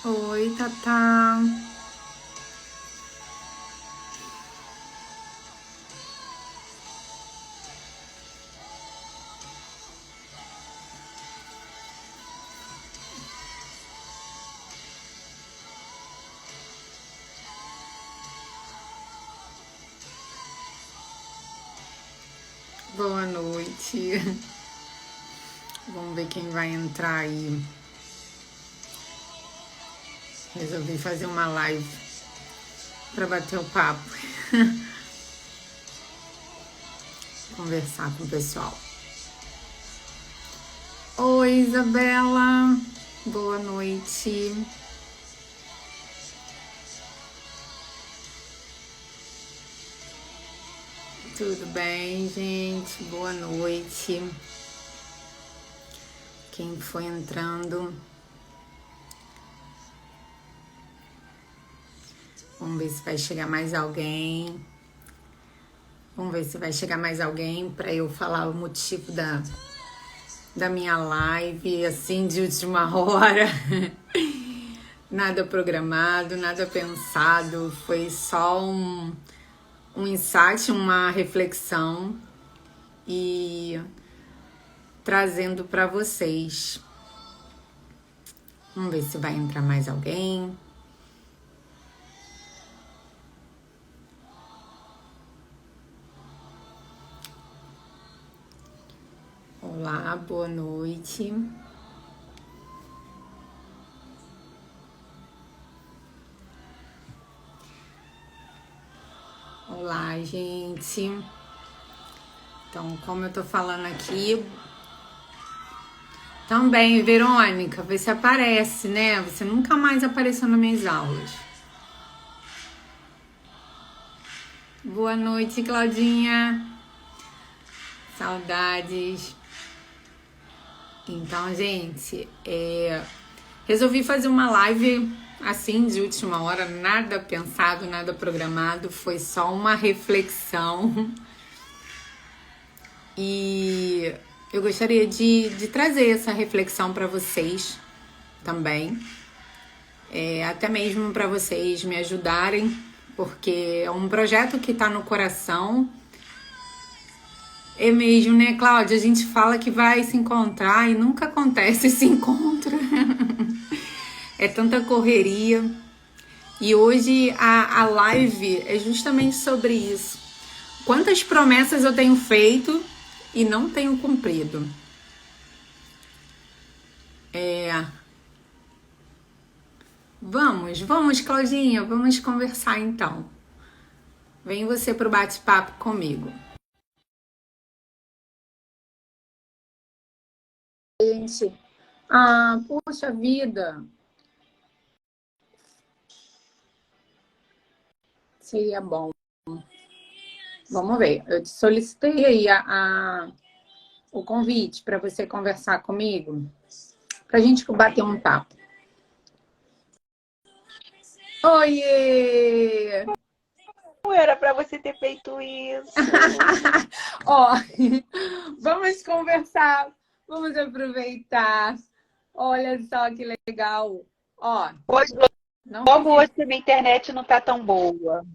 Oi, Tatá. Boa noite. Vamos ver quem vai entrar aí. Resolvi fazer uma live para bater o papo. Conversar com o pessoal. Oi, Isabela. Boa noite. Tudo bem, gente? Boa noite. Quem foi entrando? Vamos ver se vai chegar mais alguém. Vamos ver se vai chegar mais alguém para eu falar o motivo da minha live, assim, de última hora. Nada programado, nada pensado. Foi só um insight, uma reflexão e trazendo para vocês. Vamos ver se vai entrar mais alguém. Olá, boa noite. Olá, gente. Então, como eu tô falando aqui, também, Verônica, vê se aparece, né? Você nunca mais apareceu nas minhas aulas. Boa noite, Claudinha. Saudades. Então, gente, resolvi fazer uma live assim de última hora, nada pensado, nada programado, foi só uma reflexão. E eu gostaria de trazer essa reflexão para vocês também, até mesmo para vocês me ajudarem, porque é um projeto que está no coração. É mesmo, né, Cláudia? A gente fala que vai se encontrar e nunca acontece esse encontro. É tanta correria. E hoje a live é justamente sobre isso. Quantas promessas eu tenho feito e não tenho cumprido? Vamos, Claudinha, vamos conversar então. Vem você pro bate-papo comigo. Gente, poxa vida, seria bom. Vamos ver, eu te solicitei aí o convite para você conversar comigo, para a gente bater um papo. Oiê! Não era para você ter feito isso. Ó, vamos conversar, vamos aproveitar. Olha só que legal. Ó, Hoje, não logo fiz... hoje a minha internet não tá tão boa.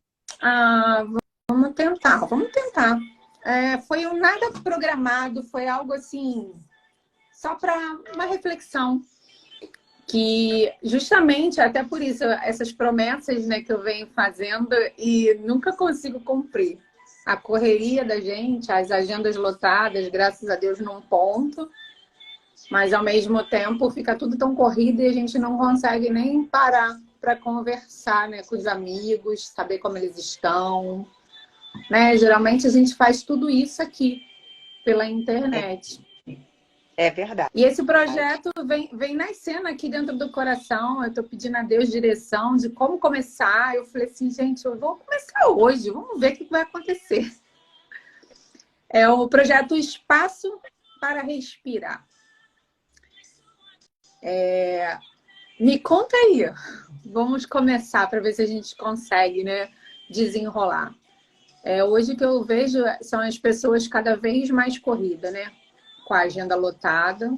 Vamos tentar, vamos tentar. Foi um nada programado, foi algo assim, só para uma reflexão. Que justamente, até por isso, essas promessas, né, que eu venho fazendo e nunca consigo cumprir. A correria da gente, as agendas lotadas, graças a Deus, num ponto, mas ao mesmo tempo fica tudo tão corrido e a gente não consegue nem parar para conversar, né, com os amigos, saber como eles estão, né? Geralmente a gente faz tudo isso aqui pela internet. É verdade. E esse projeto vem nascendo aqui dentro do coração. Eu estou pedindo a Deus direção de como começar. Eu falei assim, gente, eu vou começar hoje. Vamos ver o que vai acontecer. É o projeto Espaço para Respirar. Me conta aí. Vamos começar para ver se a gente consegue, né, desenrolar. Hoje o que eu vejo são as pessoas cada vez mais corridas, né? Com a agenda lotada,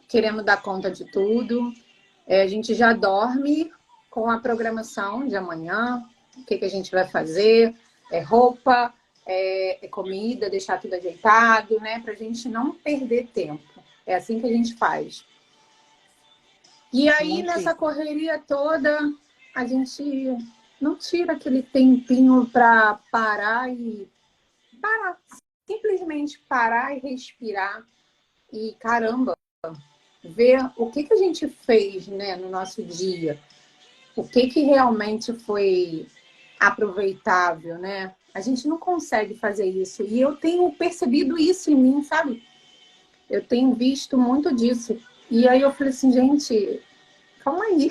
querendo dar conta de tudo. A gente já dorme com a programação de amanhã, o que a gente vai fazer, roupa, comida, deixar tudo ajeitado, né? Pra gente não perder tempo. É assim que a gente faz. E aí, nessa correria toda, a gente não tira aquele tempinho para parar. Simplesmente parar e respirar. E, caramba, ver o que a gente fez, né, no nosso dia. O que realmente foi aproveitável, né? A gente não consegue fazer isso. E eu tenho percebido isso em mim, sabe? Eu tenho visto muito disso. E aí eu falei assim, gente, calma aí.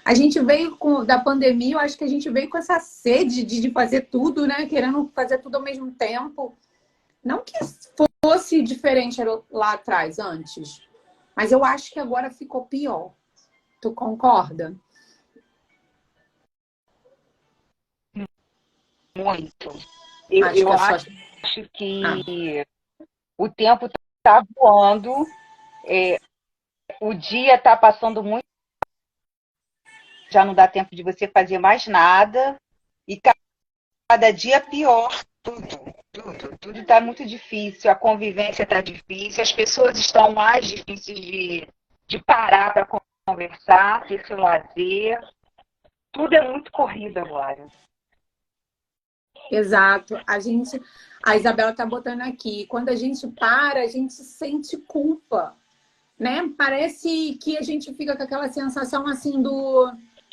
A gente veio da pandemia, eu acho que a gente veio com essa sede de fazer tudo, né? Querendo fazer tudo ao mesmo tempo. Não que fosse diferente lá atrás, antes. Mas eu acho que agora ficou pior. Tu concorda? Muito. Eu acho que o tempo está voando, o dia está passando muito, já não dá tempo de você fazer mais nada, e cada dia pior, tudo está muito difícil, a convivência está difícil, as pessoas estão mais difíceis de parar para conversar, ter seu lazer, tudo é muito corrido agora. Exato. A Isabela está botando aqui, quando a gente para, a gente sente culpa, né? Parece que a gente fica com aquela sensação assim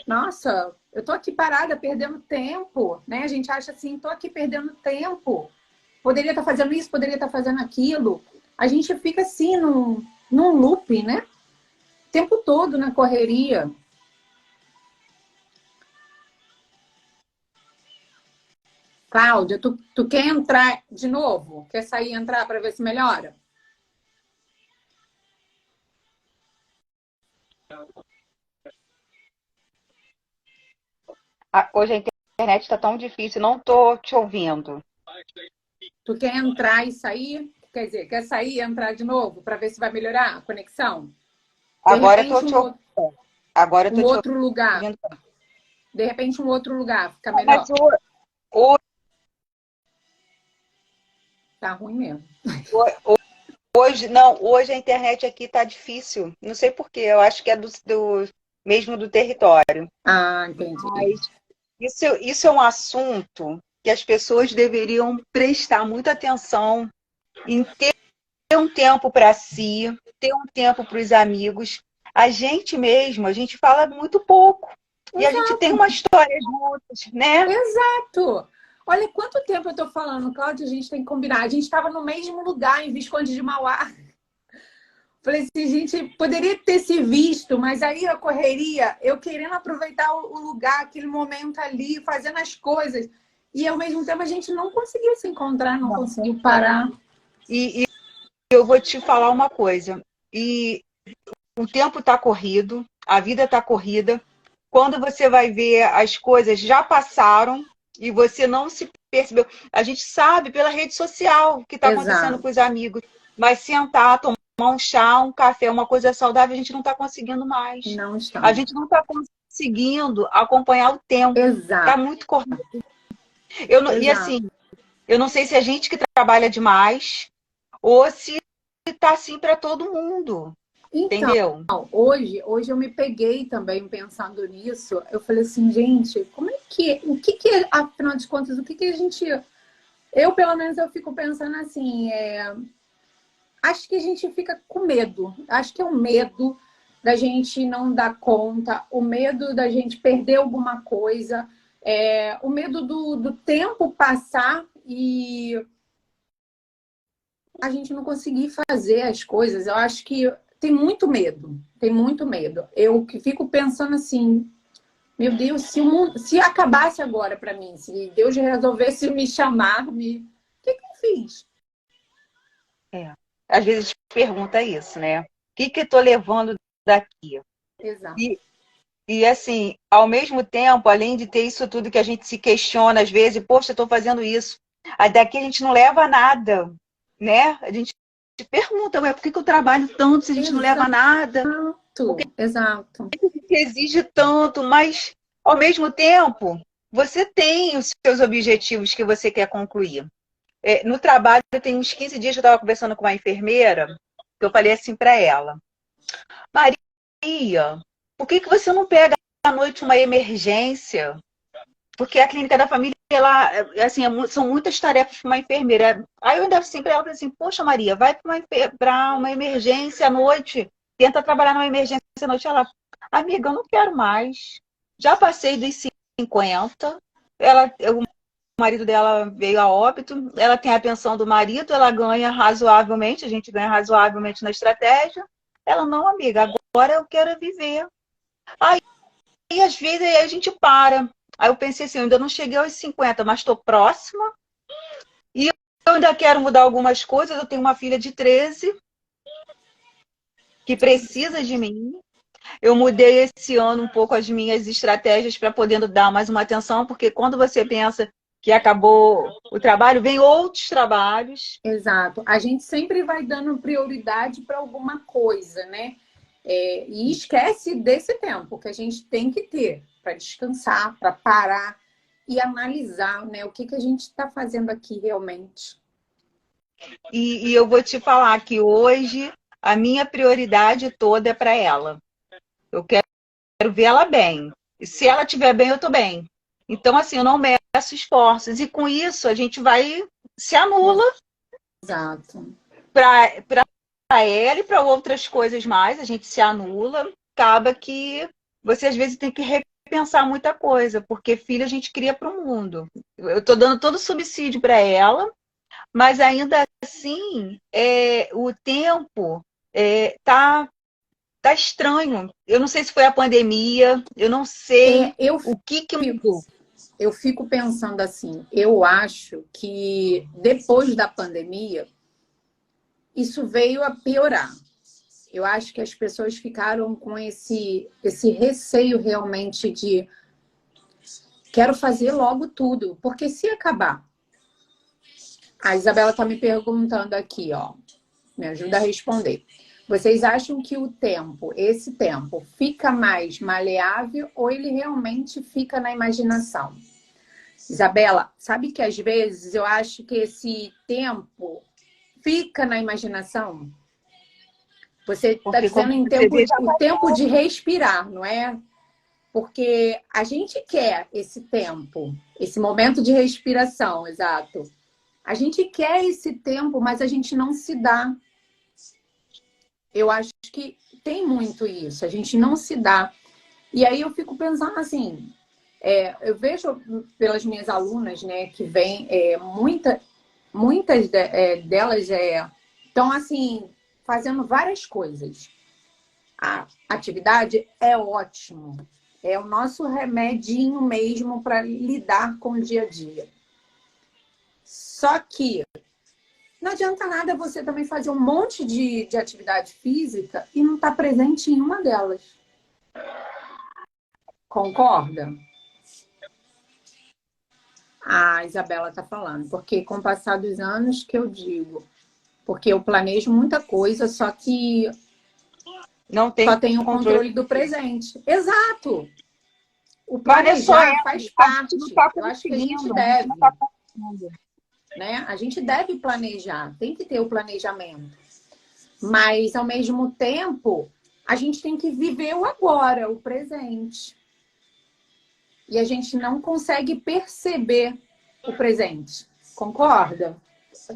nossa, eu tô aqui parada, perdendo tempo, né? A gente acha assim, tô aqui perdendo tempo. Poderia estar fazendo isso, poderia estar fazendo aquilo. A gente fica assim num loop, né? O tempo todo na correria. Cláudia, tu quer entrar de novo? Quer sair e entrar para ver se melhora? Hoje a internet está tão difícil, não estou te ouvindo. Tu quer entrar e sair? Quer dizer, quer sair e entrar de novo para ver se vai melhorar a conexão? Agora eu estou te ouvindo. Agora eu tô um te outro lugar. ouvindo. De repente, um outro lugar fica melhor. Mas hoje, Tá ruim mesmo. hoje a internet aqui está difícil. Não sei por quê, eu acho que é mesmo do território. Ah, entendi. Mas isso é um assunto que as pessoas deveriam prestar muita atenção em ter um tempo para si, ter um tempo para os amigos. A gente mesmo, a gente fala muito pouco. Exato. E a gente tem uma história juntos, né? Exato. Olha quanto tempo eu tô falando, Cláudia, a gente tem que combinar. A gente estava no mesmo lugar, em Visconde de Mauá. Falei assim, gente, poderia ter se visto, mas aí a correria, eu querendo aproveitar o lugar, aquele momento ali, fazendo as coisas. E ao mesmo tempo a gente não conseguiu se encontrar, não conseguiu parar. E eu vou te falar uma coisa. E o tempo está corrido, a vida está corrida. Quando você vai ver, as coisas já passaram e você não se percebeu. A gente sabe pela rede social o que está acontecendo com os amigos. Mas sentar, tomar um chá, um café, uma coisa saudável, a gente não está conseguindo mais. Não está. A gente não está conseguindo acompanhar o tempo. Exato. Está muito corrido. E assim, eu não sei se a gente que trabalha demais ou se está assim para todo mundo. Então, entendeu? Hoje eu me peguei também pensando nisso. Eu falei assim, gente, o que afinal de contas, o que a gente... Eu, pelo menos, eu fico pensando assim, acho que a gente fica com medo. Acho que é o medo da gente não dar conta, o medo da gente perder alguma coisa, o medo do tempo passar e a gente não conseguir fazer as coisas. Eu acho que tem muito medo, tem muito medo. Eu que fico pensando assim, meu Deus, se acabasse agora para mim, se Deus resolvesse me chamar, o que eu fiz? Às vezes pergunta isso, né? O que eu tô levando daqui? Exato. E assim, ao mesmo tempo, além de ter isso tudo que a gente se questiona às vezes, poxa, eu tô fazendo isso. Aí daqui a gente não leva nada, né? A gente pergunta, ué, por que eu trabalho tanto se a gente não leva nada? Exato. Que exige tanto, mas ao mesmo tempo você tem os seus objetivos que você quer concluir. No trabalho, tem uns 15 dias que eu estava conversando com uma enfermeira, que eu falei assim para ela: Maria, por que você não pega à noite uma emergência? Porque a clínica da família, ela, assim, são muitas tarefas para uma enfermeira. Aí eu ainda assim para ela, falei assim: poxa, Maria, vai para uma emergência à noite, tenta trabalhar numa emergência à noite. Ela: amiga, eu não quero mais. Já passei dos 50. O marido dela veio a óbito, ela tem a pensão do marido, ela ganha razoavelmente, a gente ganha razoavelmente na estratégia. Ela: não, amiga, agora eu quero viver. Aí, às vezes, aí a gente para. Aí eu pensei assim: eu ainda não cheguei aos 50, mas estou próxima. E eu ainda quero mudar algumas coisas. Eu tenho uma filha de 13 que precisa de mim. Eu mudei esse ano um pouco as minhas estratégias para poder dar mais uma atenção, porque quando você pensa que acabou o trabalho, vem outros trabalhos. Exato. A gente sempre vai dando prioridade para alguma coisa, né? E esquece desse tempo que a gente tem que ter para descansar, para parar e analisar, né? O que a gente está fazendo aqui realmente. E eu vou te falar que hoje a minha prioridade toda é para ela. Eu quero ver ela bem. E se ela estiver bem, eu estou bem. Então, assim, eu não meço esforços. E com isso, a gente vai se anula. Exato. Para ela e para outras coisas mais, a gente se anula. Acaba que você, às vezes, tem que repensar muita coisa, porque filho a gente cria para o mundo. Eu estou dando todo o subsídio para ela, mas ainda assim, o tempo tá estranho. Eu não sei se foi a pandemia, eu não sei o que mudou. Eu fico pensando assim, eu acho que depois da pandemia, isso veio a piorar. Eu acho que as pessoas ficaram com esse receio realmente de quero fazer logo tudo, porque se acabar. A Isabela está me perguntando aqui, ó, me ajuda a responder. Vocês acham que o tempo, esse tempo, fica mais maleável ou ele realmente fica na imaginação? Isabela, sabe que às vezes eu acho que esse tempo fica na imaginação? Você está dizendo em o tempo de respirar, não é? Porque a gente quer esse tempo, esse momento de respiração, exato. A gente quer esse tempo, mas a gente não se dá. Eu acho que tem muito isso, a gente não se dá. E aí eu fico pensando assim, eu vejo pelas minhas alunas, né, que vêm, muitas delas estão assim, fazendo várias coisas. A atividade é ótimo, é o nosso remedinho mesmo para lidar com o dia a dia. Só que não adianta nada você também fazer um monte de atividade física e não estar presente em uma delas. Concorda? A Isabela está falando, porque com o passar dos anos que eu digo, porque eu planejo muita coisa, só que não tem só tenho o controle do presente. Exato! O planejar faz parte. Eu acho que a gente deve. Né? A gente deve planejar, tem que ter o planejamento. Mas, ao mesmo tempo, a gente tem que viver o agora, o presente. E a gente não consegue perceber o presente. Concorda?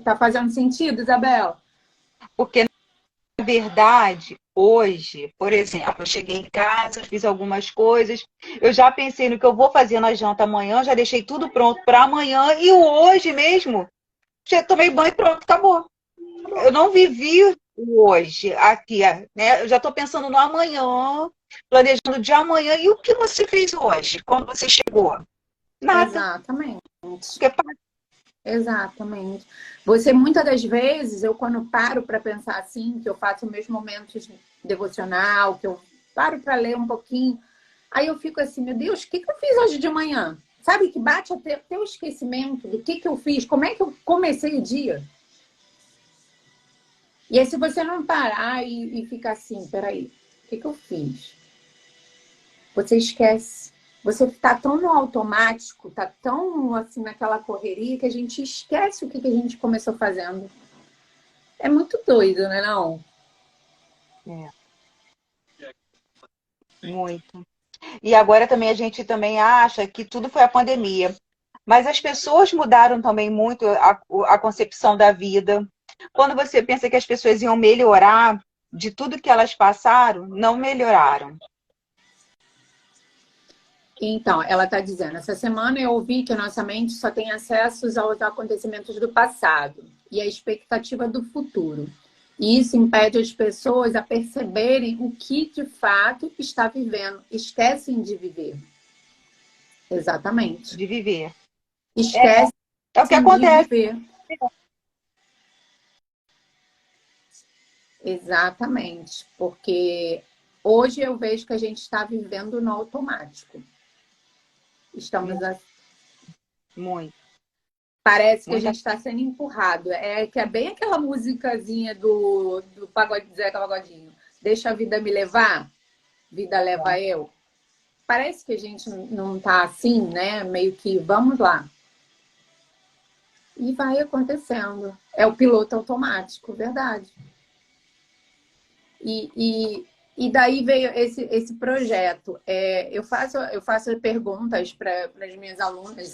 Tá fazendo sentido, Isabela? Porque, na verdade, hoje, por exemplo, eu cheguei em casa, fiz algumas coisas, eu já pensei no que eu vou fazer na janta amanhã, já deixei tudo pronto para amanhã, e o hoje mesmo, já tomei banho e pronto, acabou. Eu não vivi o hoje aqui, né? Eu já estou pensando no amanhã, planejando o dia amanhã. E o que você fez hoje, quando você chegou? Nada. Exatamente. Exatamente. Você, muitas das vezes, eu quando paro para pensar assim, que eu faço meus momentos devocional, que eu paro para ler um pouquinho, aí eu fico assim, meu Deus, o que eu fiz hoje de manhã? Sabe que bate até o esquecimento do que eu fiz, como é que eu comecei o dia? E aí, se você não parar e ficar assim, peraí, que eu fiz? Você esquece. Você está tão no automático, está tão assim naquela correria que a gente esquece o que a gente começou fazendo. É muito doido, né, não? É, muito. E agora também a gente também acha que tudo foi a pandemia. Mas as pessoas mudaram também muito a concepção da vida. Quando você pensa que as pessoas iam melhorar de tudo que elas passaram, não melhoraram. Então, ela está dizendo, essa semana eu ouvi que a nossa mente só tem acesso aos acontecimentos do passado e a expectativa do futuro. E isso impede as pessoas a perceberem o que de fato está vivendo. Esquecem de viver. Exatamente. De viver. Esquecem É o que de acontece. viver. Exatamente. Porque hoje eu vejo que a gente está vivendo no automático. Estamos Muito. Parece que a gente está sendo empurrado. Que é bem aquela musicazinha do pagode, Zeca Pagodinho. Deixa a vida me levar, vida leva eu. Parece que a gente não está assim, né? Meio que vamos lá. E vai acontecendo. É o piloto automático, verdade. E daí veio esse projeto. Eu faço perguntas para as minhas alunas.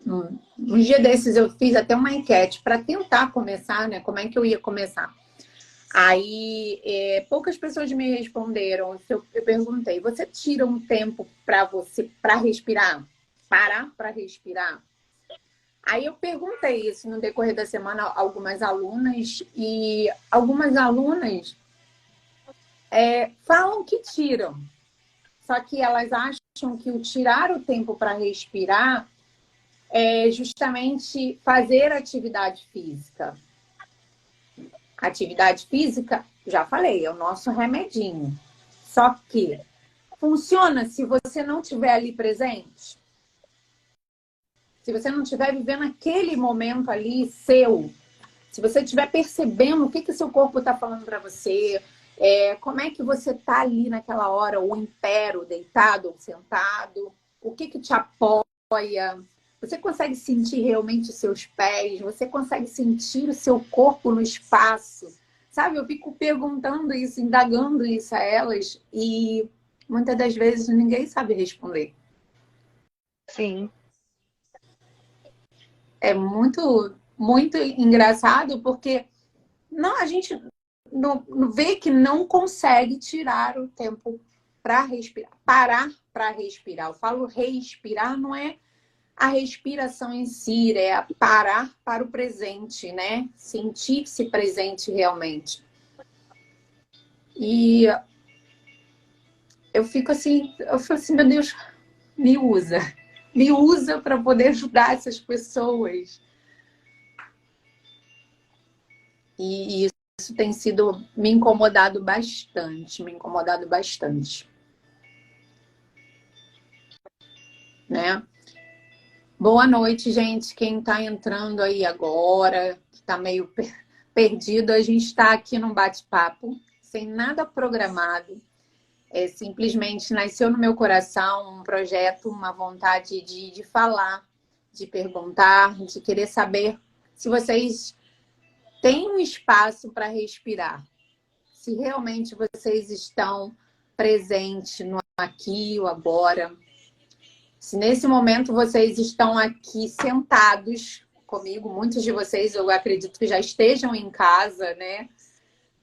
Um dia desses eu fiz até uma enquete para tentar começar, né? Como é que eu ia começar? Aí poucas pessoas me responderam. Eu perguntei: você tira um tempo para respirar? Parar para respirar? Aí eu perguntei isso no decorrer da semana a algumas alunas, e algumas alunas falam que tiram. Só que elas acham que o tirar o tempo para respirar é justamente fazer atividade física. Atividade física, já falei, é o nosso remedinho. Só que funciona se você não estiver ali presente. Se você não estiver vivendo aquele momento ali seu. Se você estiver percebendo o que seu corpo está falando para você, como é que você está ali naquela hora, ou em pé, ou deitado, ou sentado, o que te apoia. Você consegue sentir realmente os seus pés, você consegue sentir o seu corpo no espaço. Sabe, eu fico perguntando isso, indagando isso a elas, e muitas das vezes ninguém sabe responder. Sim. É muito, muito engraçado, porque a gente não vê que não consegue tirar o tempo para respirar, parar para respirar. Eu falo respirar, não é a respiração em si, é parar para o presente, né? Sentir-se presente realmente. E eu fico assim, meu Deus, me usa para poder ajudar essas pessoas. E isso tem me incomodado bastante, né? Boa noite, gente. Quem está entrando aí agora, que está meio perdido, a gente está aqui num bate-papo, sem nada programado. Simplesmente nasceu no meu coração um projeto, uma vontade de falar, de perguntar, de querer saber se vocês têm um espaço para respirar. Se realmente vocês estão presentes no aqui, o agora. Se nesse momento vocês estão aqui sentados comigo, muitos de vocês eu acredito que já estejam em casa, né?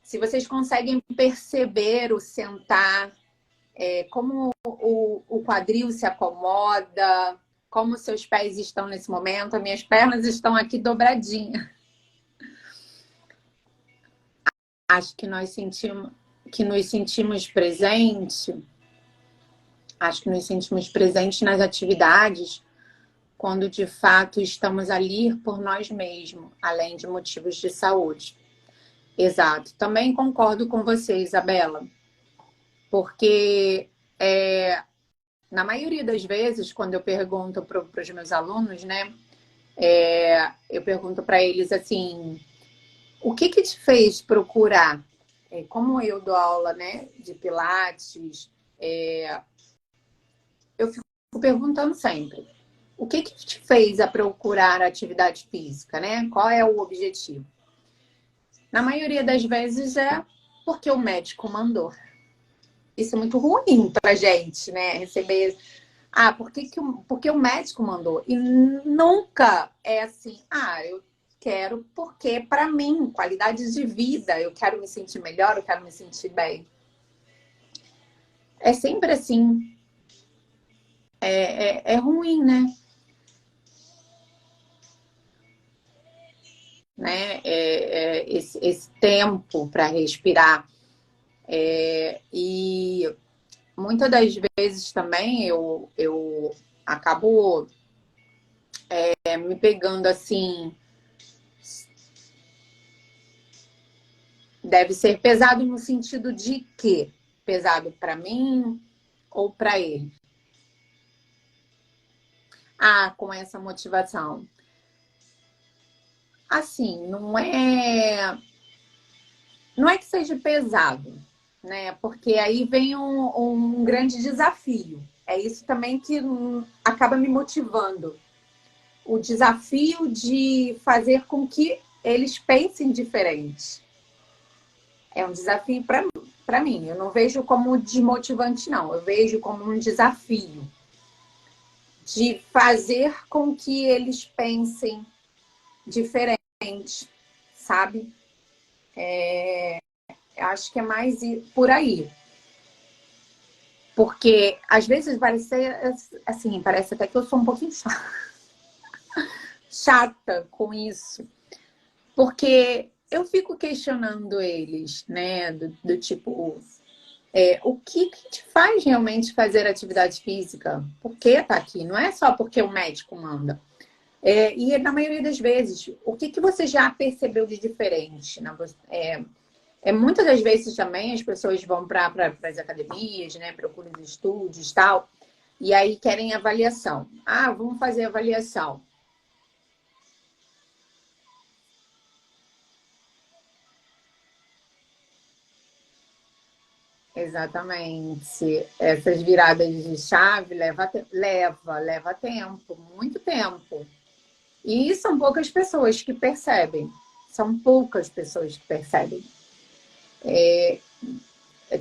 Se vocês conseguem perceber o sentar, como o quadril se acomoda, como seus pés estão nesse momento, as minhas pernas estão aqui dobradinhas. Acho que nos sentimos presentes. Acho que nos sentimos presentes nas atividades quando de fato estamos ali por nós mesmos, além de motivos de saúde. Exato. Também concordo com você, Isabela, porque na maioria das vezes, quando eu pergunto para os meus alunos, né, eu pergunto para eles assim: o que te fez procurar como eu dou aula, né, de Pilates, eu fico perguntando sempre, o que te fez a procurar atividade física, né? Qual é o objetivo? Na maioria das vezes é porque o médico mandou. Isso é muito ruim pra gente, né? Receber... porque o médico mandou. E nunca é assim, eu quero porque para mim, qualidade de vida, eu quero me sentir melhor, eu quero me sentir bem. É sempre assim. É ruim, né? Esse tempo para respirar. E muitas das vezes também eu acabo me pegando assim. Deve ser pesado no sentido de quê? Pesado para mim ou para ele? Com essa motivação. Assim, não é que seja pesado, né? Porque aí vem um grande desafio. É isso também que acaba me motivando. O desafio de fazer com que eles pensem diferente. É um desafio para mim. Eu não vejo como desmotivante, não. Eu vejo como um desafio de fazer com que eles pensem diferente, sabe? Acho que é mais por aí. Porque às vezes parece assim, parece até que eu sou um pouquinho chata com isso. Porque eu fico questionando eles, né? Do tipo, o que te faz realmente fazer atividade física? Por que tá aqui? Não é só porque o médico manda. E na maioria das vezes, o que você já percebeu de diferente? Muitas das vezes também as pessoas vão para as academias, né? Procuram os estúdios e tal, e aí querem avaliação. Vamos fazer avaliação. Exatamente. Essas viradas de chave leva tempo, muito tempo. E são poucas pessoas que percebem. São poucas pessoas que percebem.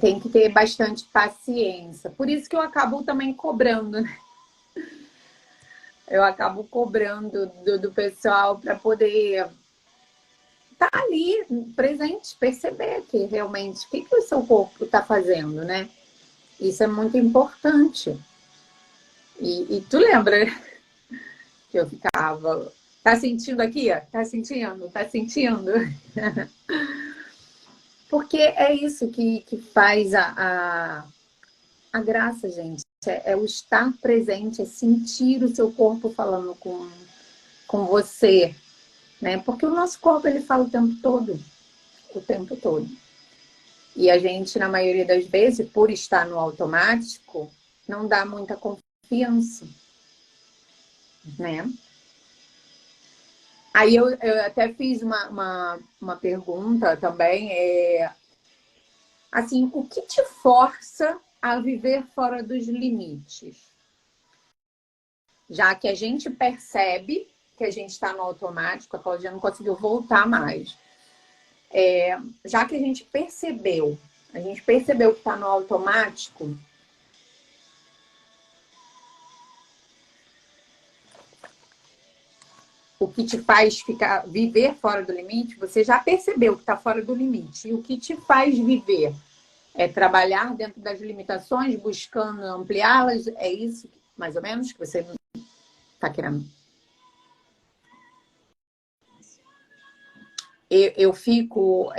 Tem que ter bastante paciência. Por isso que eu acabo também cobrando, né? Eu acabo cobrando do pessoal para poder estar ali presente, perceber que realmente o que o seu corpo está fazendo, né? Isso é muito importante. E tu lembra que eu ficava... Tá sentindo aqui? Tá sentindo? Tá sentindo? Porque é isso que faz a graça, gente. É o estar presente, é sentir o seu corpo falando com você, né? Porque o nosso corpo, ele fala o tempo todo. O tempo todo. E a gente, na maioria das vezes, por estar no automático, não dá muita confiança, né? Aí eu até fiz uma pergunta também, assim, o que te força a viver fora dos limites? Já que a gente percebe que a gente está no automático, a Claudia não conseguiu voltar mais. Já que a gente percebeu que está no automático, o que te faz viver fora do limite, você já percebeu que está fora do limite. E o que te faz viver é trabalhar dentro das limitações, buscando ampliá-las. É isso, mais ou menos, que você está querendo. Eu fico...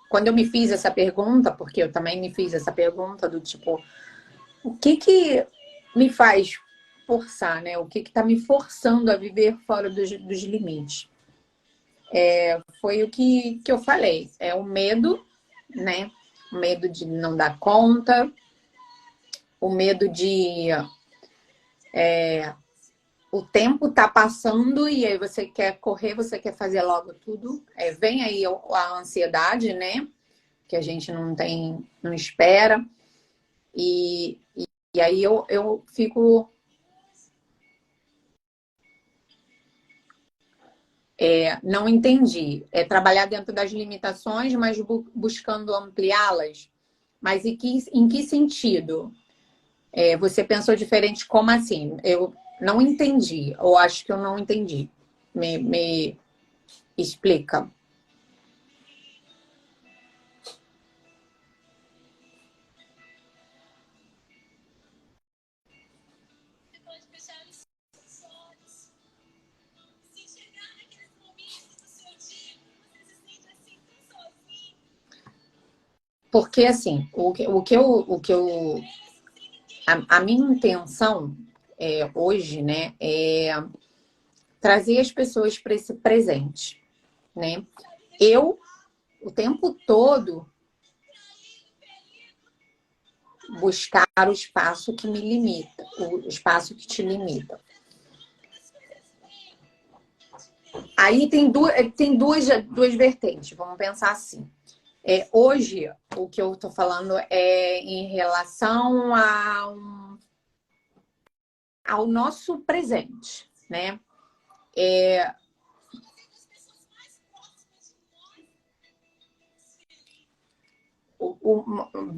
quando eu me fiz essa pergunta, porque eu também me fiz essa pergunta do tipo, o que me faz forçar, né? O que está me forçando a viver fora dos limites? Foi o que eu falei. É o medo, né? O medo de não dar conta, o medo de o tempo tá passando e aí você quer correr, você quer fazer logo tudo. Vem aí a ansiedade, né? que a gente não espera. E aí eu fico não entendi. É trabalhar dentro das limitações, mas buscando ampliá-las. Mas em que sentido? Você pensou diferente, como assim? Eu não entendi, ou acho que eu não entendi. Me explica. Porque, assim, a minha intenção hoje, né, é trazer as pessoas para esse presente, né? Eu, o tempo todo, buscar o espaço que me limita, o espaço que te limita. Aí tem duas vertentes, vamos pensar assim. Hoje, o que eu estou falando é em relação ao nosso presente, né?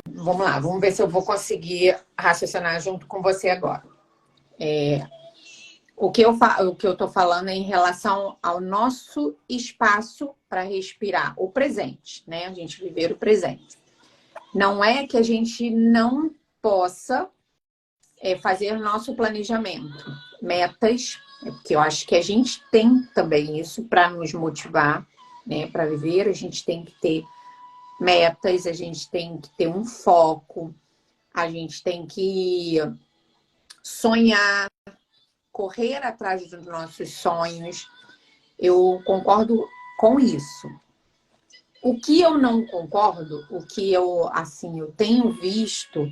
Vamos lá, vamos ver se eu vou conseguir raciocinar junto com você agora. O que eu estou falando é em relação ao nosso espaço para respirar, o presente, né? A gente viver o presente. Não é que a gente não possa fazer nosso planejamento, metas, porque eu acho que a gente tem também isso para nos motivar, né? Para viver, a gente tem que ter metas, a gente tem que ter um foco, a gente tem que sonhar, correr atrás dos nossos sonhos. Eu concordo com isso. O que eu não concordo, o que eu tenho visto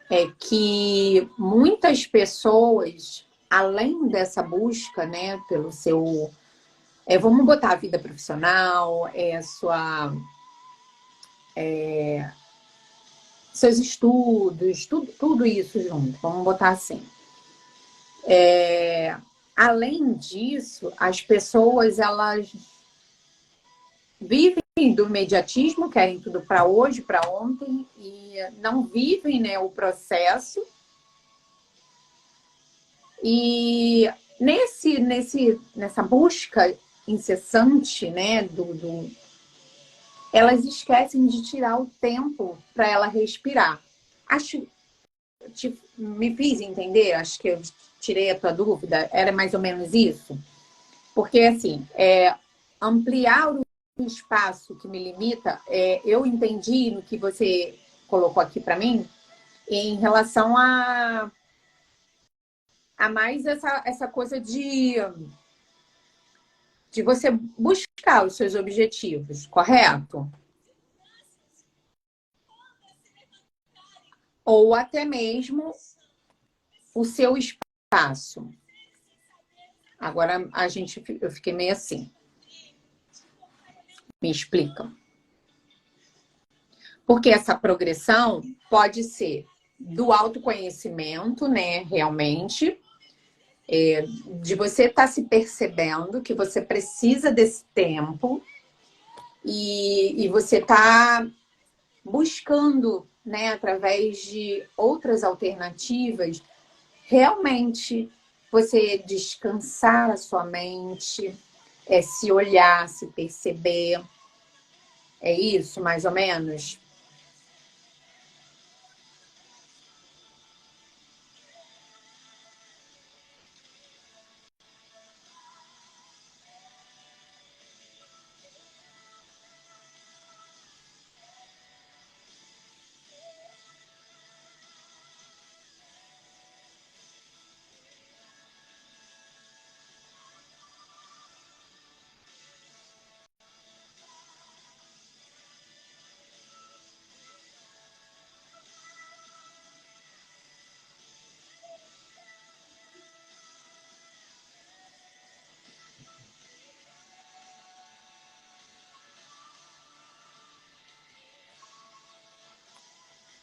é que muitas pessoas, além dessa busca, né, pelo seu, vamos botar a vida profissional, seus estudos, tudo isso junto, vamos botar assim. Além disso, as pessoas, elas vivem do imediatismo, querem tudo para hoje, para ontem, e não vivem, né, o processo. E nessa busca incessante, né, elas esquecem de tirar o tempo para ela respirar. Me fiz entender? Acho que eu tirei a tua dúvida. Era mais ou menos isso? Porque, assim, ampliar o espaço que me limita, eu entendi no que você colocou aqui para mim, em relação a mais essa coisa de você buscar os seus objetivos, correto? Ou até mesmo o seu espaço. Agora eu fiquei meio assim. Me explica. Porque essa progressão pode ser do autoconhecimento, né, realmente, de você estar se percebendo que você precisa desse tempo e você está buscando, né, através de outras alternativas, realmente você descansar a sua mente, se olhar, se perceber. É isso, mais ou menos?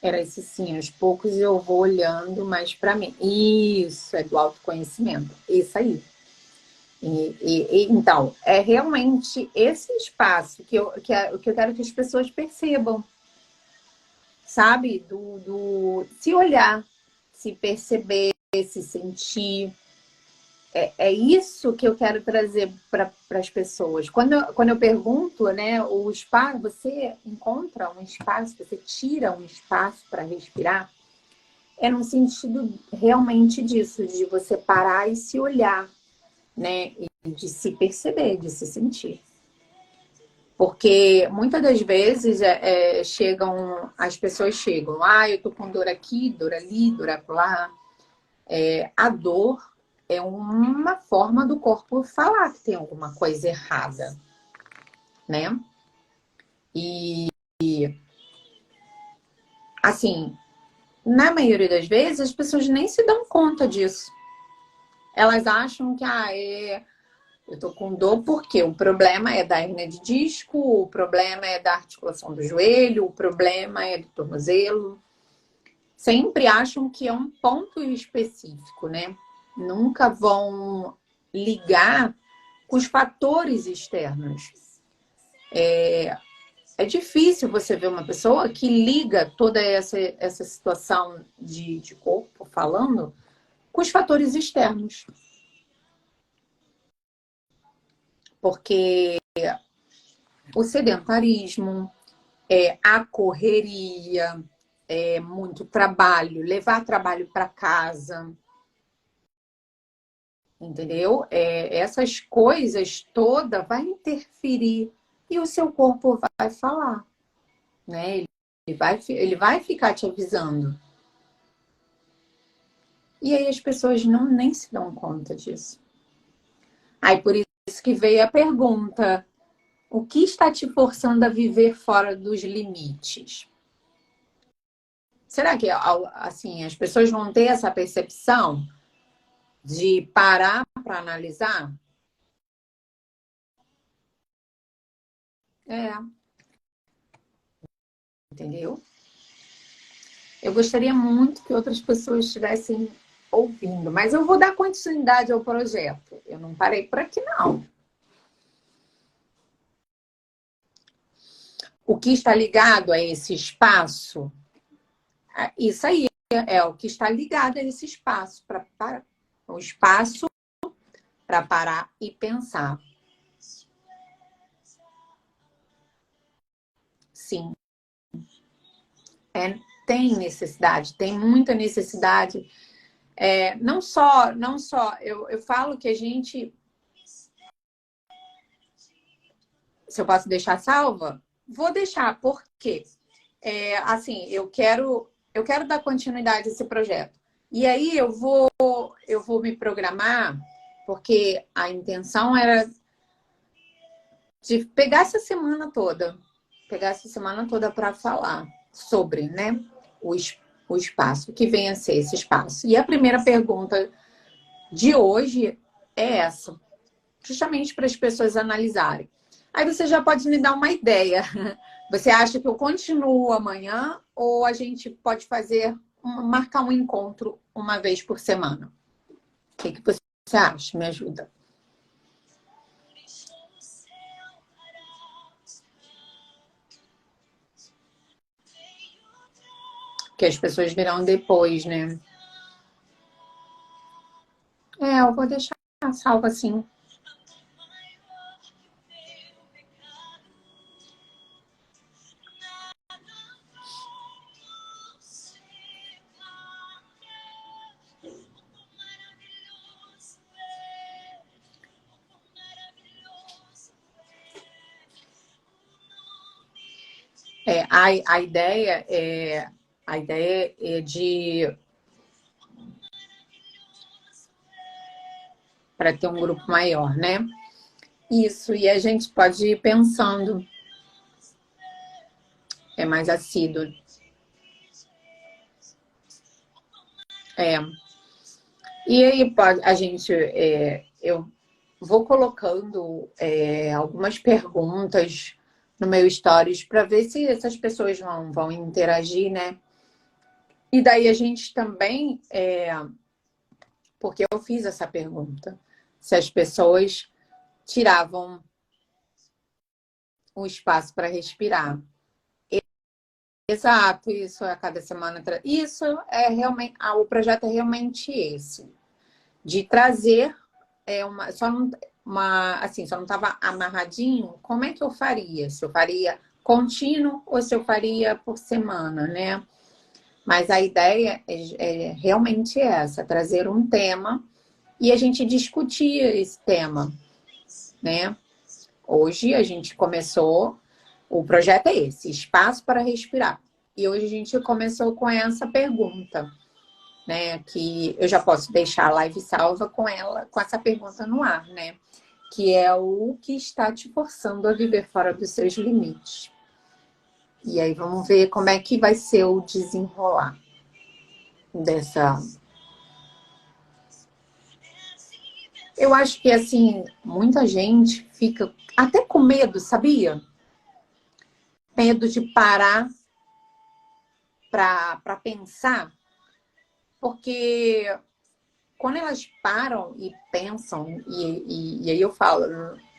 Era esse sim, aos poucos eu vou olhando mais para mim. Isso, é do autoconhecimento. Isso aí. Então, é realmente esse espaço que eu quero que as pessoas percebam, sabe? Se olhar, se perceber, se sentir. É isso que eu quero trazer para as pessoas. Quando eu pergunto, né, o espaço, você encontra um espaço, você tira um espaço para respirar, é no sentido realmente disso, de você parar e se olhar, né, e de se perceber, de se sentir. Porque muitas das vezes as pessoas chegam, eu tô com dor aqui, dor ali, dor acolá. A dor é uma forma do corpo falar que tem alguma coisa errada, né? E assim, na maioria das vezes, as pessoas nem se dão conta disso. Elas acham que, eu tô com dor porque o problema é da hernia de disco, o problema é da articulação do joelho, o problema é do tornozelo. Sempre acham que é um ponto específico, né? Nunca vão ligar com os fatores externos. É difícil você ver uma pessoa que liga toda essa situação de corpo falando com os fatores externos. Porque o sedentarismo, a correria, muito trabalho, levar trabalho para casa, entendeu? Essas coisas todas vai interferir e o seu corpo vai falar, né? Ele vai ficar te avisando. E aí as pessoas nem se dão conta disso. Aí por isso que veio a pergunta: o que está te forçando a viver fora dos limites? Será que assim as pessoas vão ter essa percepção de parar para analisar? Entendeu? Eu gostaria muito que outras pessoas estivessem ouvindo, mas eu vou dar continuidade ao projeto. Eu não parei por aqui, não. O que está ligado a esse espaço, isso aí é o que está ligado a esse espaço, o espaço para parar e pensar. Sim. Tem necessidade, tem muita necessidade. Não só, eu falo que a gente... Se eu posso deixar salva? Vou deixar, porque assim, eu quero dar continuidade a esse projeto. E aí eu vou me programar, porque a intenção era de pegar essa semana toda para falar sobre, né, o espaço, que venha a ser esse espaço. E a primeira pergunta de hoje é essa, justamente para as pessoas analisarem. Aí você já pode me dar uma ideia. Você acha que eu continuo amanhã ou a gente pode marcar um encontro uma vez por semana? O que você acha? Me ajuda. Que as pessoas virão depois, né? Eu vou deixar salvo assim. A ideia é de... para ter um grupo maior, né? Isso, e a gente pode ir pensando. É mais assíduo. E aí eu vou colocando algumas perguntas no meu stories para ver se essas pessoas vão interagir, né? E daí a gente também, porque eu fiz essa pergunta, se as pessoas tiravam um espaço para respirar. Exato, isso a cada semana. Isso é realmente, o projeto é realmente esse, de trazer só não estava amarradinho. Como é que eu faria? Se eu faria contínuo ou se eu faria por semana, né? Mas a ideia é realmente essa, trazer um tema e a gente discutir esse tema, né? Hoje a gente começou, o projeto é esse, espaço para respirar. E hoje a gente começou com essa pergunta, né? Que eu já posso deixar a live salva com essa pergunta no ar, né? Que é o que está te forçando a viver fora dos seus limites. E aí vamos ver como é que vai ser o desenrolar dessa. Eu acho que, assim, muita gente fica até com medo, sabia? Medo de parar para pensar, porque quando elas param e pensam, e aí eu falo,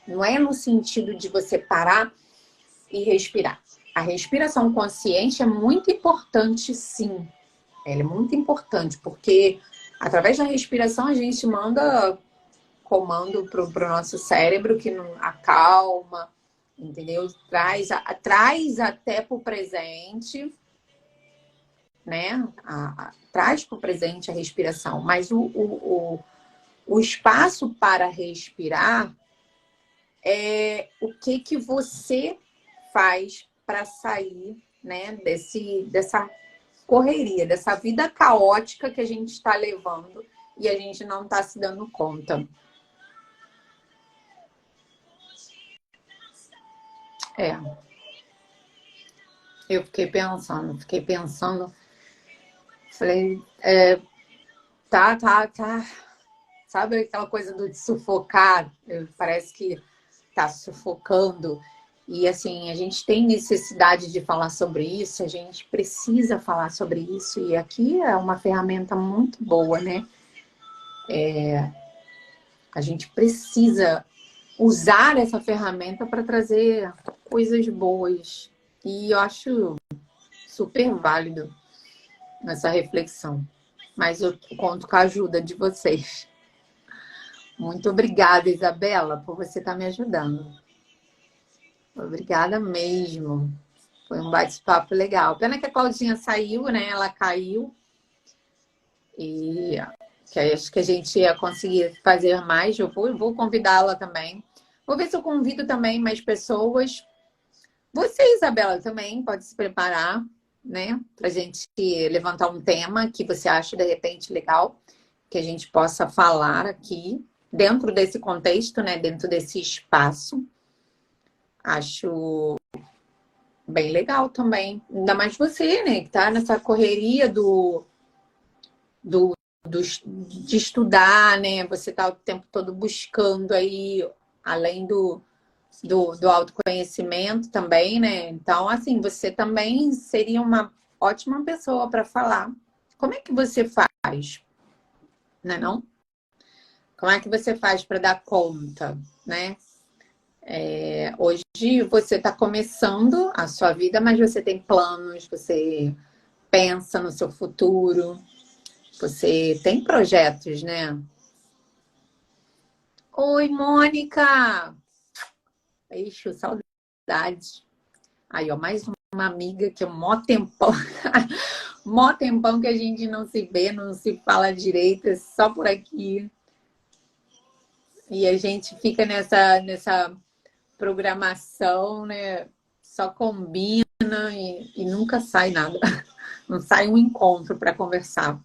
não é no sentido de você parar e respirar. A respiração consciente é muito importante, sim. Ela é muito importante, porque através da respiração a gente manda comando para o nosso cérebro que não acalma, entendeu? Traz até para o presente, né? Traz para o presente a respiração, mas o espaço para respirar é o que você faz para sair, né, dessa correria, dessa vida caótica que a gente está levando e a gente não está se dando conta. Eu fiquei pensando, falei, tá. Sabe aquela coisa de sufocar? Parece que tá sufocando. E assim, a gente tem necessidade de falar sobre isso, a gente precisa falar sobre isso. E aqui é uma ferramenta muito boa, né? A gente precisa usar essa ferramenta para trazer coisas boas. E eu acho super válido nessa reflexão. Mas eu conto com a ajuda de vocês. Muito obrigada, Isabela, por você estar me ajudando. Obrigada mesmo. Foi um bate-papo legal. Pena que a Claudinha saiu, né? Ela caiu. E que acho que a gente ia conseguir fazer mais. Eu vou convidá-la também. Vou ver se eu convido também mais pessoas. Você, Isabela, também pode se preparar, né? Para a gente levantar um tema que você acha de repente legal, que a gente possa falar aqui, dentro desse contexto, né? Dentro desse espaço. Acho bem legal também. Ainda mais você, né? Que tá nessa correria de estudar, né? Você tá o tempo todo buscando aí, além do autoconhecimento também, né? Então, assim, você também seria uma ótima pessoa para falar. Como é que você faz? Né, não? Como é que você faz para dar conta, né? Hoje você está começando a sua vida, mas você tem planos, você pensa no seu futuro, você tem projetos, né? Oi, Mônica! Ixi, saudade. Aí, ó, mais uma amiga que é mó tempão. Mó tempão que a gente não se vê, não se fala direito, é só por aqui. E a gente fica nessa programação, né? Só combina e nunca sai nada. Não sai um encontro para conversar.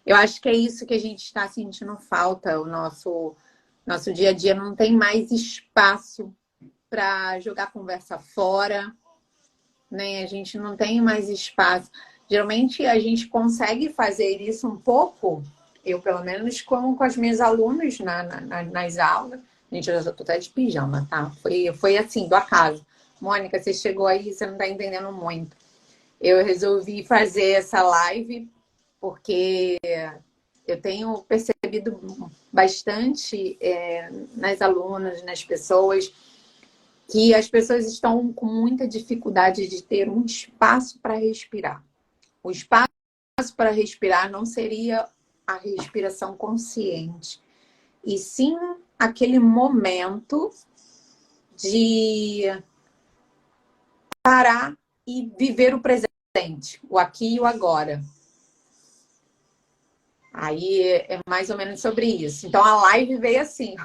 Eu acho que é isso que a gente está sentindo falta. O nosso dia a dia não tem mais espaço para jogar conversa fora, né? A gente não tem mais espaço. Geralmente a gente consegue fazer isso um pouco, eu pelo menos com as minhas alunas nas aulas. Gente, eu já tô até de pijama, tá? Foi assim, do acaso. Mônica, você chegou aí, você não tá entendendo muito. Eu resolvi fazer essa live porque eu tenho percebido bastante nas alunas, nas pessoas, que as pessoas estão com muita dificuldade de ter um espaço para respirar. O espaço para respirar não seria a respiração consciente, e sim aquele momento de parar e viver o presente, o aqui e o agora. Aí é mais ou menos sobre isso. Então a live veio assim,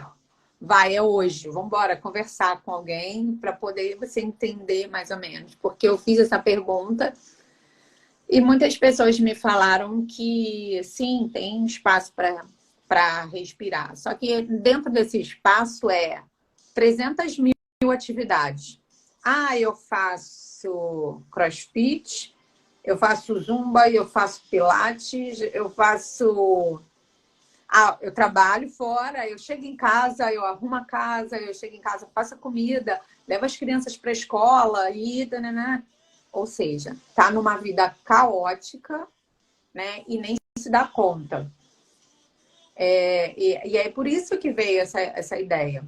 é hoje, vamos embora conversar com alguém para poder você entender mais ou menos, porque eu fiz essa pergunta e muitas pessoas me falaram que sim, tem espaço para respirar. Só que dentro desse espaço 300 mil atividades. Eu faço crossfit, eu faço zumba, eu faço pilates, eu trabalho fora, eu chego em casa, eu arrumo a casa, eu chego em casa, faço a comida, levo as crianças para a escola e... Né? Ou seja, tá numa vida caótica, né? E nem se dá conta. E é por isso que veio essa ideia.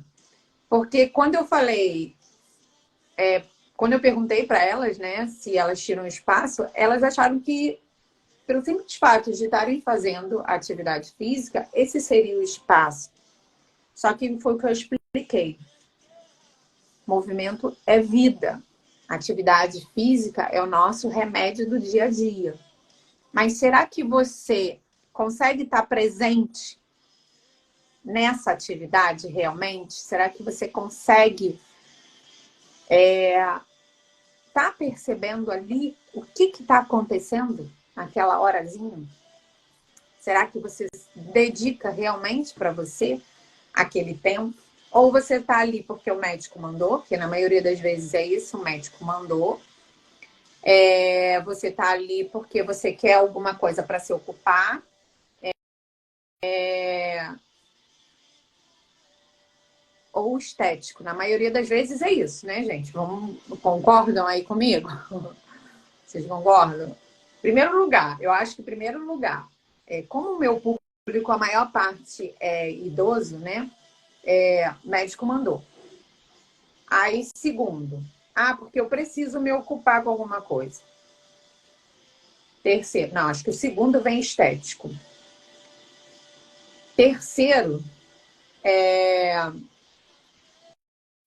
Porque quando eu falei... quando eu perguntei para elas, né, se elas tiram espaço, elas acharam que, pelo simples fato de estarem fazendo atividade física, esse seria o espaço. Só que foi o que eu expliquei. Movimento é vida. Atividade física é o nosso remédio do dia a dia. Mas será que você consegue estar presente nessa atividade realmente? Será que você consegue estar percebendo ali o que está acontecendo naquela horazinha? Será que você dedica realmente para você aquele tempo? Ou você está ali porque o médico mandou, que na maioria das vezes é isso, o médico mandou. Você está ali porque você quer alguma coisa para se ocupar. Ou estético. Na maioria das vezes é isso, né, gente? Concordam aí comigo? Vocês concordam? Primeiro lugar, eu acho que primeiro lugar, como o meu público, a maior parte é idoso, né? Médico mandou. Aí, segundo, porque eu preciso me ocupar com alguma coisa. Terceiro, não, acho que o segundo vem estético. Terceiro,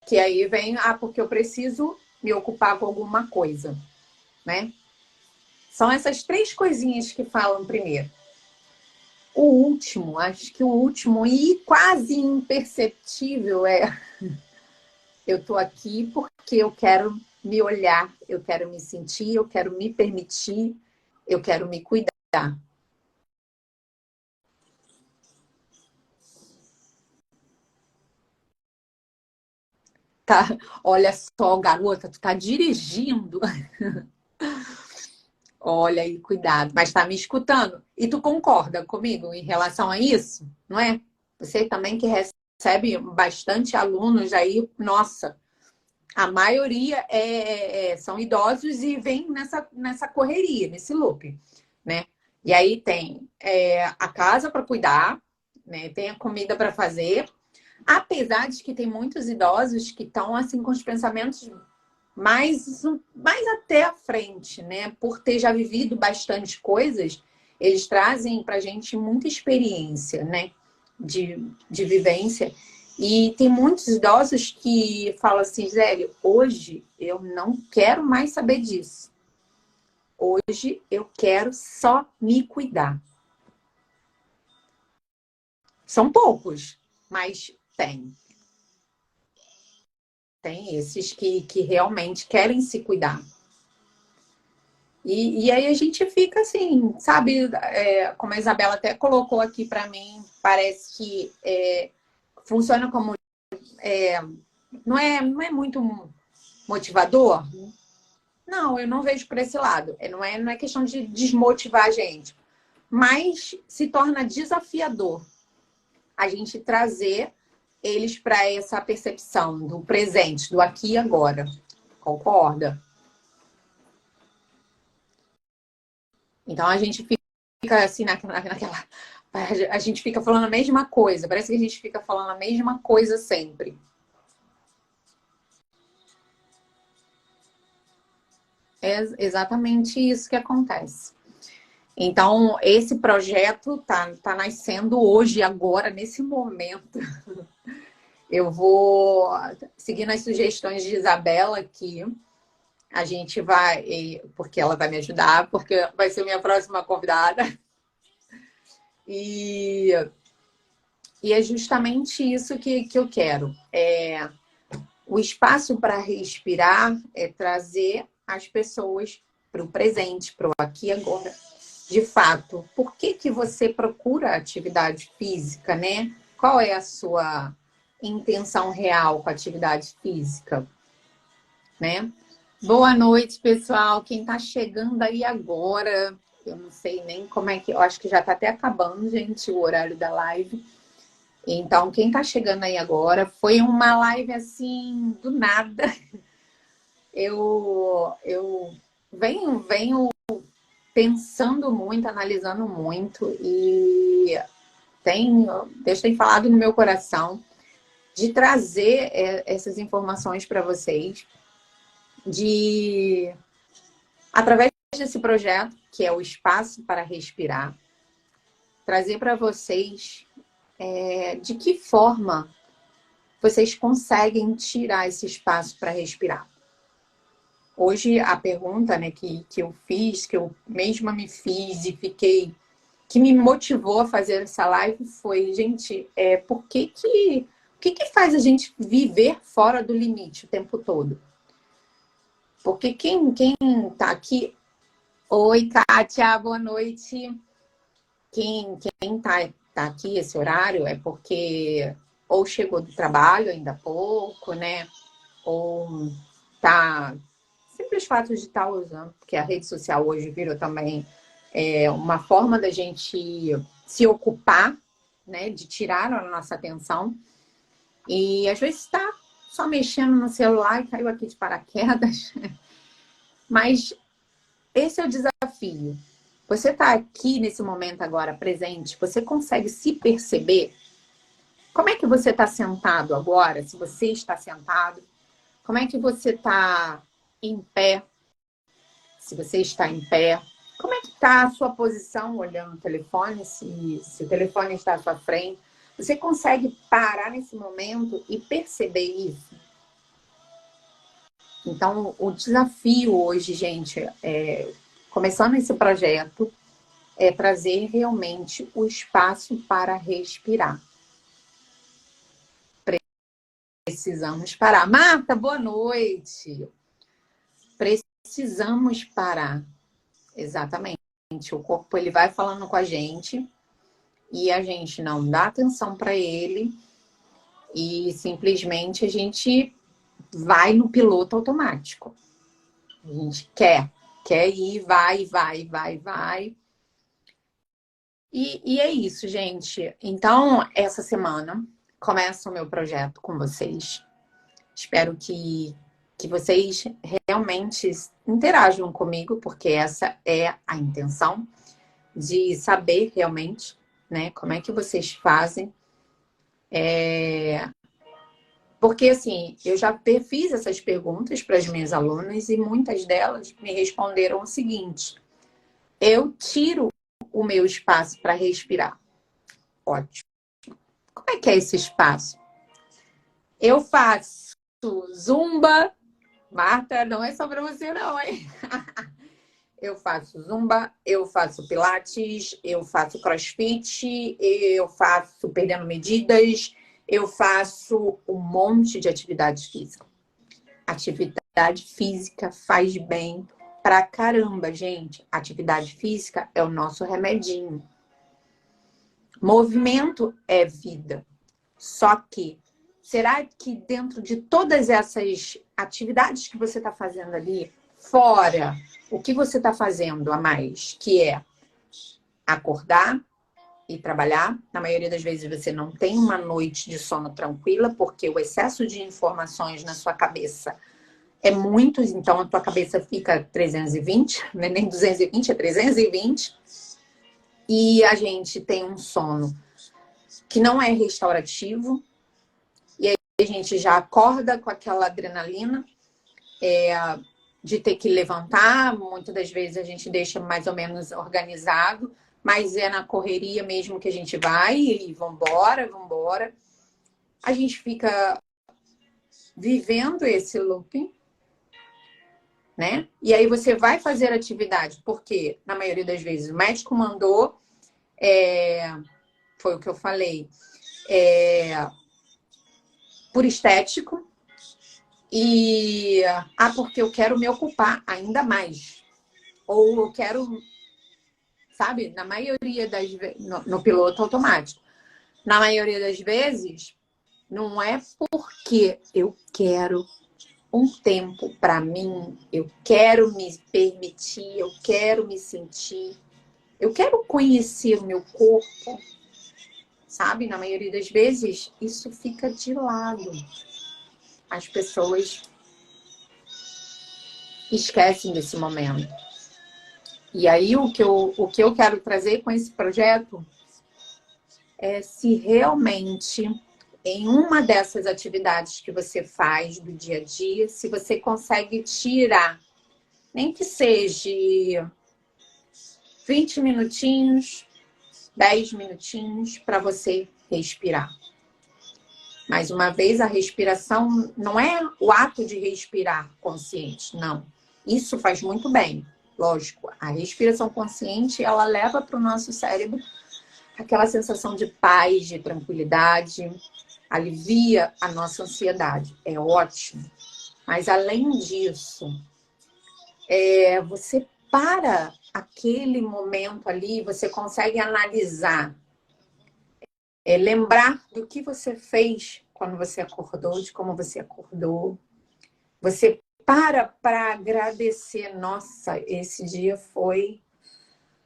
que aí vem, porque eu preciso me ocupar com alguma coisa, né? São essas três coisinhas que falam primeiro. O último, acho que o último e quase imperceptível eu tô aqui porque eu quero me olhar, eu quero me sentir, eu quero me permitir, eu quero me cuidar. Tá? Olha só, garota, tu tá dirigindo. Olha aí, cuidado. Mas tá me escutando. E tu concorda comigo em relação a isso? Não é? Você também que recebe bastante alunos aí, nossa, a maioria são idosos e vem nessa correria, nesse loop, né? E aí tem a casa para cuidar, né? Tem a comida para fazer. Apesar de que tem muitos idosos que estão assim com os pensamentos mais até à frente, né? Por ter já vivido bastante coisas, eles trazem para a gente muita experiência, né? De vivência. E tem muitos idosos que falam assim, Zélio, hoje eu não quero mais saber disso. Hoje eu quero só me cuidar. São poucos, mas tem. Tem esses que realmente querem se cuidar. E aí a gente fica assim, sabe? Como a Isabela até colocou aqui para mim, parece que funciona como... não é muito motivador? Não, eu não vejo por esse lado. Não é questão de desmotivar a gente. Mas se torna desafiador a gente trazer eles para essa percepção do presente, do aqui e agora. Concorda? Então a gente assim naquela... A gente fica falando a mesma coisa. Parece que a gente fica falando a mesma coisa sempre. É exatamente isso que acontece. Então, esse projeto tá nascendo hoje, agora, nesse momento. Eu vou seguir as sugestões de Isabela aqui. A gente vai, porque ela vai me ajudar, porque vai ser minha próxima convidada. E é justamente isso que eu quero. O espaço para respirar é trazer as pessoas para o presente, para o aqui e agora. De fato, por que você procura atividade física, né? Qual é a sua intenção real com a atividade física, né? Boa noite, pessoal. Quem está chegando aí agora, eu não sei nem como é que... Eu acho que já está até acabando, gente, o horário da live. Então, quem está chegando aí agora, foi uma live assim, do nada. Eu venho pensando muito, analisando muito e Deus tem falado no meu coração de trazer essas informações para vocês, através desse projeto, que é o Espaço para Respirar, trazer para vocês de que forma vocês conseguem tirar esse espaço para respirar. Hoje, a pergunta, né, que eu fiz, que eu mesma me fiz e fiquei... que me motivou a fazer essa live foi, gente, o que faz a gente viver fora do limite o tempo todo? Porque quem tá aqui... Oi, Kátia, boa noite. Quem tá aqui esse horário é porque ou chegou do trabalho ainda há pouco, né? Ou tá... Simples fato de estar usando, porque a rede social hoje virou também uma forma da gente se ocupar, né? De tirar a nossa atenção. E às vezes está só mexendo no celular e caiu aqui de paraquedas. Mas esse é o desafio. Você está aqui nesse momento agora presente, você consegue se perceber? Como é que você está sentado agora? Se você está sentado, como é que você está em pé? Se você está em pé, como é que está a sua posição olhando o telefone? Se o telefone está à sua frente, você consegue parar nesse momento e perceber isso? Então, o desafio hoje, gente, começando esse projeto, é trazer realmente o espaço para respirar. Precisamos parar. Marta, boa noite. Precisamos parar. Exatamente. O corpo ele vai falando com a gente e a gente não dá atenção para ele e simplesmente a gente vai no piloto automático. A gente quer ir, vai. E é isso, gente. Então, essa semana começa o meu projeto com vocês. Espero que vocês realmente interajam comigo, porque essa é a intenção de saber realmente, né, como é que vocês fazem. Porque, assim, eu já fiz essas perguntas para as minhas alunas e muitas delas me responderam o seguinte: eu tiro o meu espaço para respirar. Ótimo. Como é que é esse espaço? Eu faço zumba. Marta, não é só para você não, hein? Eu faço zumba, eu faço pilates, eu faço crossfit, eu faço perdendo medidas, eu faço um monte de atividade física. Atividade física faz bem pra caramba, gente. Atividade física é o nosso remedinho. Movimento é vida. Só que, será que dentro de todas essas atividades que você está fazendo ali, fora, o que você está fazendo a mais? Que é acordar e trabalhar. Na maioria das vezes você não tem uma noite de sono tranquila, porque o excesso de informações na sua cabeça é muito, então a tua cabeça fica 320, não é nem 220, é 320. e a gente tem um sono que não é restaurativo, e aí a gente já acorda com aquela adrenalina de ter que levantar, muitas das vezes a gente deixa mais ou menos organizado, mas é na correria mesmo que a gente vai e vambora, vambora. A gente fica vivendo esse looping, né? E aí você vai fazer atividade, porque na maioria das vezes o médico mandou, foi o que eu falei, por estético, porque eu quero me ocupar ainda mais. Ou eu quero, sabe, na maioria das vezes, no piloto automático, na maioria das vezes, não é porque eu quero um tempo para mim, eu quero me permitir, eu quero me sentir, eu quero conhecer o meu corpo, sabe? Na maioria das vezes, isso fica de lado. As pessoas esquecem desse momento. E aí, o que eu quero trazer com esse projeto é se realmente, em uma dessas atividades que você faz do dia a dia, se você consegue tirar, nem que seja 20 minutinhos, 10 minutinhos para você respirar. Mais uma vez, a respiração não é o ato de respirar consciente, não. Isso faz muito bem, lógico. A respiração consciente, ela leva para o nosso cérebro aquela sensação de paz, de tranquilidade, alivia a nossa ansiedade. É ótimo. Mas, além disso, você para aquele momento ali, você consegue analisar, lembrar do que você fez quando você acordou, de como você acordou. Você para agradecer. Nossa, esse dia foi...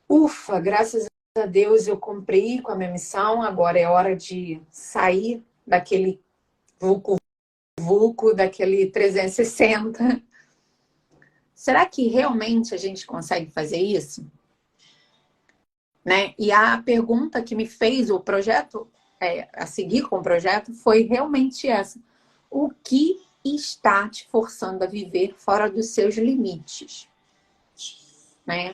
Ufa, graças a Deus eu cumpri com a minha missão. Agora é hora de sair daquele vulco, daquele 360. Será que realmente a gente consegue fazer isso? Né? E a pergunta que me fez o projeto, a seguir com o projeto, foi realmente essa. O que está te forçando a viver fora dos seus limites? Né?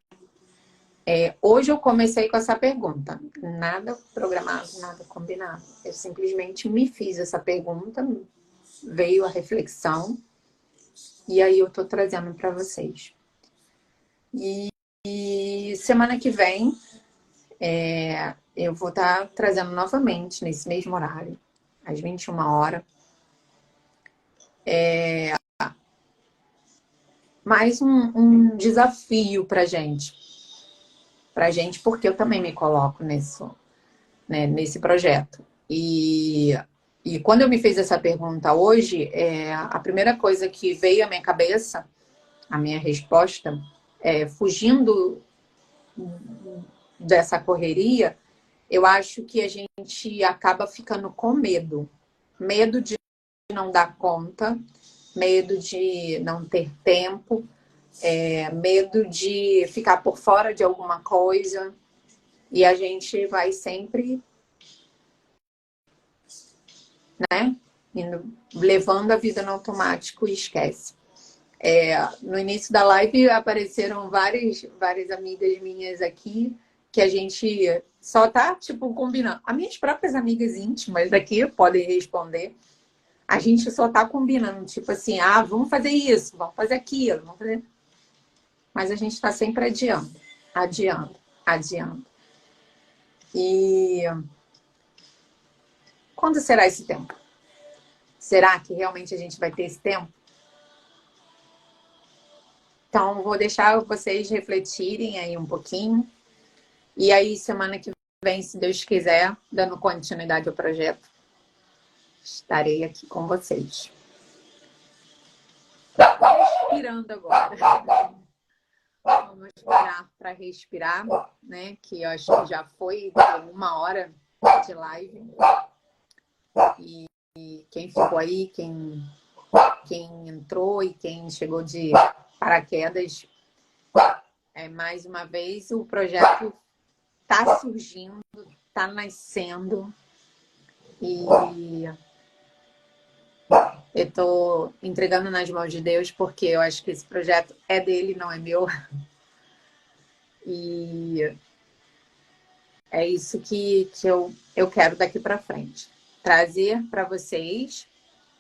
Hoje eu comecei com essa pergunta. Nada programado, nada combinado. Eu simplesmente me fiz essa pergunta, veio a reflexão, e aí eu tô trazendo para vocês. E semana que vem, eu vou estar trazendo novamente, nesse mesmo horário, às 21 horas. Mais um desafio pra gente. Pra gente, porque eu também me coloco nesse projeto. E quando eu me fiz essa pergunta hoje, a primeira coisa que veio à minha cabeça, a minha resposta, fugindo dessa correria, eu acho que a gente acaba ficando com medo. Medo de não dar conta, medo de não ter tempo, medo de ficar por fora de alguma coisa. E a gente vai sempre, né, levando a vida no automático e esquece. No início da live apareceram várias amigas minhas aqui que a gente só tá, tipo, combinando. As minhas próprias amigas íntimas aqui podem responder. A gente só tá combinando, tipo assim, vamos fazer isso, vamos fazer aquilo, vamos fazer... Mas a gente tá sempre adiando. E quando será esse tempo? Será que realmente a gente vai ter esse tempo? Então, vou deixar vocês refletirem aí um pouquinho. E aí, semana que vem, se Deus quiser, dando continuidade ao projeto, estarei aqui com vocês. Respirando agora. Vamos parar para respirar, né? Que eu acho que já foi 1 hora de live. E quem ficou aí, quem entrou e quem chegou de paraquedas, mais uma vez o projeto tá surgindo, tá nascendo. E eu tô entregando nas mãos de Deus, porque eu acho que esse projeto é dele, não é meu. E é isso que eu quero daqui para frente. Trazer para vocês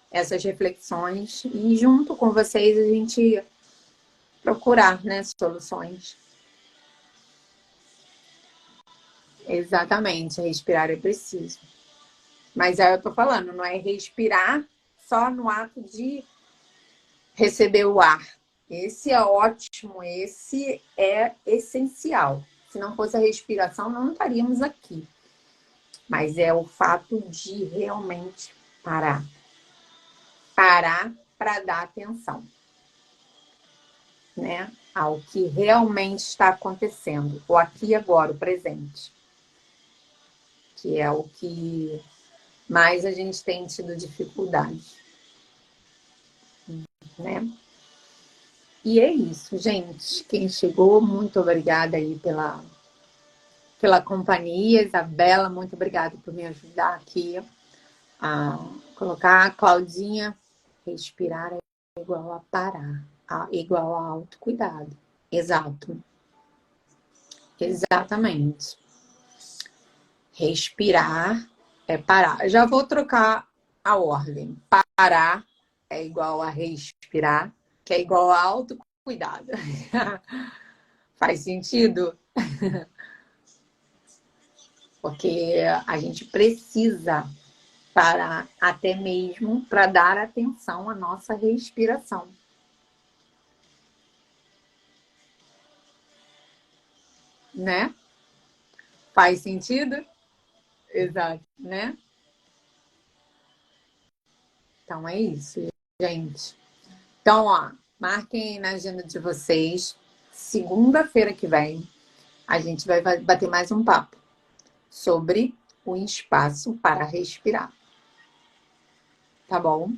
essas reflexões e junto com vocês a gente procurar, né, soluções. Exatamente, respirar é preciso. Mas aí eu tô falando, não é respirar só no ato de receber o ar. Esse é ótimo, esse é essencial. Se não fosse a respiração, não estaríamos aqui. Mas é o fato de realmente parar. Parar para dar atenção, né, ao que realmente está acontecendo, o aqui e agora, o presente, que é o que mais a gente tem tido dificuldade, né? E é isso, gente. Quem chegou, muito obrigada aí pela companhia. Isabela, muito obrigada por me ajudar aqui a colocar. A Claudinha, respirar é igual a parar, igual a autocuidado. Exato. Exatamente. Respirar é parar. Já vou trocar a ordem. Parar é igual a respirar, que é igual a autocuidado. Faz sentido? Porque a gente precisa parar até mesmo para dar atenção à nossa respiração. Né? Faz sentido? Exato, né? Então é isso, gente. Então, ó, marquem na agenda de vocês. Segunda-feira que vem, a gente vai bater mais um papo sobre o espaço para respirar. Tá bom?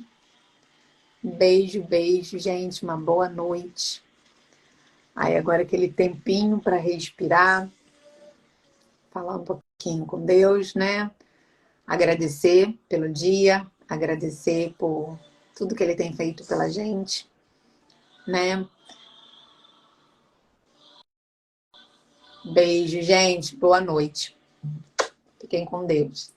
Beijo, beijo, gente. Uma boa noite. Aí agora aquele tempinho para respirar, falar um pouquinho com Deus, né? Agradecer pelo dia, agradecer por tudo que Ele tem feito pela gente, né? Beijo, gente. Boa noite. Fiquem com Deus.